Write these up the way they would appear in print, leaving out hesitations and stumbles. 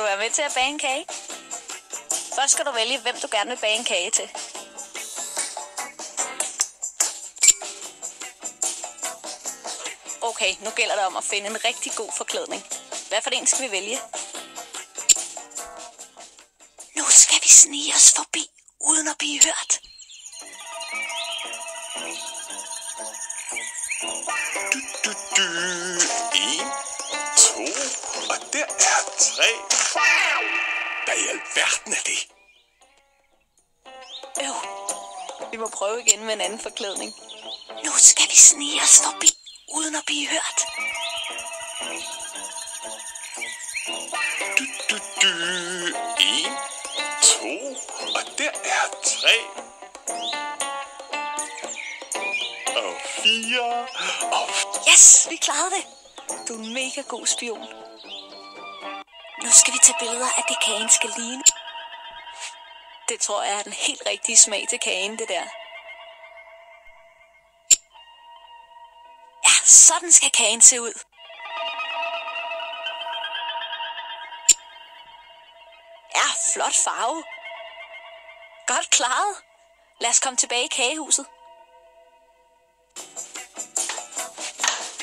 du være med til at bage en kage? Først skal du vælge, hvem du gerne vil bage en kage til. Okay, nu gælder det om at finde en rigtig god forklædning. Hvad for en skal vi vælge? Nu skal vi snige os forbi, uden at blive hørt. En, to, og der er 3. Hvad i alverden er det? Vi må prøve igen med en anden forklædning. Nu skal vi snige os forbi, uden at blive hørt. En, to, og der er 3. Og 4, og... Yes, vi klarede det. Du er en mega god spion. Nu skal vi tage billeder af det, kagen skal ligne. Det tror jeg er den helt rigtige smag til kagen, det der. Ja, sådan skal kagen se ud. Ja, flot farve. Godt klaret. Lad os komme tilbage i kagehuset.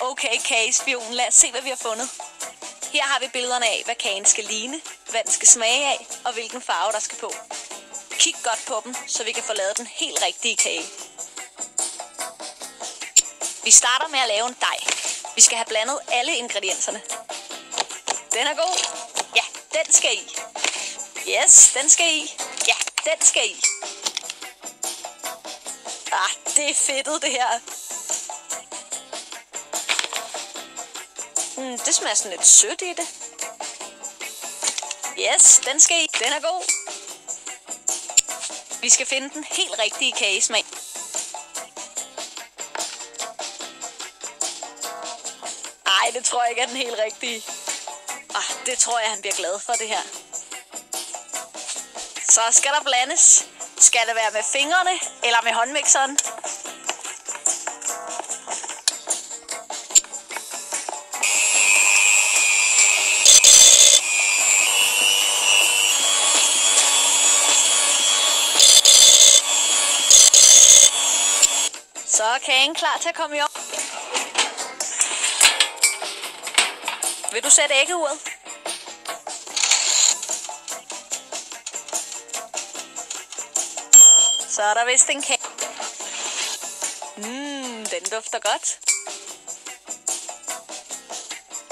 Okay, kagespion, lad os se, hvad vi har fundet. Her har vi billederne af, hvad kagen skal ligne, hvad den skal smage af, og hvilken farve der skal på. Kig godt på dem, så vi kan få lavet den helt rigtige kage. Vi starter med at lave en dej. Vi skal have blandet alle ingredienserne. Den er god. Ja, den skal i. Yes, den skal i. Ja, den skal i. Det er fedtet, det her. Det smager sådan lidt sødt i det. Yes, den skal i. Den er god. Vi skal finde den helt rigtige kagesmag. Ej, det tror jeg ikke er den helt rigtige. Det tror jeg, han bliver glad for, det her. Så skal der blandes. Skal det være med fingrene eller med håndmikseren? Så er kagen klar til at komme i ovnen. Vil du sætte æggeuret? Så er der vist en kage. Den dufter godt.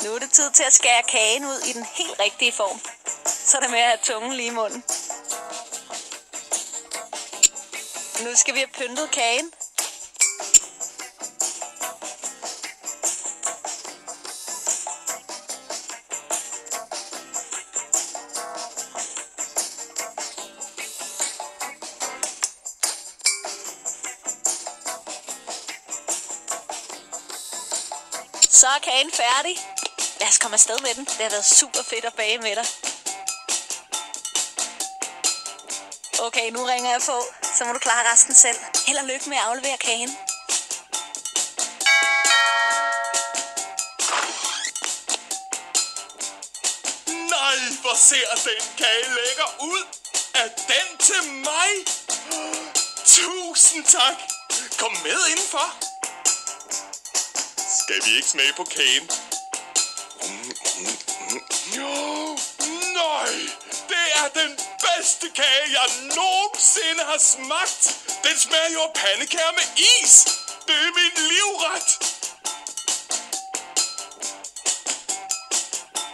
Nu er det tid til at skære kagen ud i den helt rigtige form. Så er det med at have tungen lige i munden. Nu skal vi have pyntet kagen. Så er kagen færdig. Lad os komme afsted med den. Det har været super fedt at bage med dig. Okay, nu ringer jeg på. Så må du klare resten selv. Held og lykke med at aflevere kagen. Nej, hvor ser den kage lækker ud. Er den til mig? Tusind tak. Kom med indenfor. Skal vi ikke smage på kagen? Nej, det er den bedste kage, jeg nogensinde har smagt. Den smager jo af pandekager med is. Det er min livret.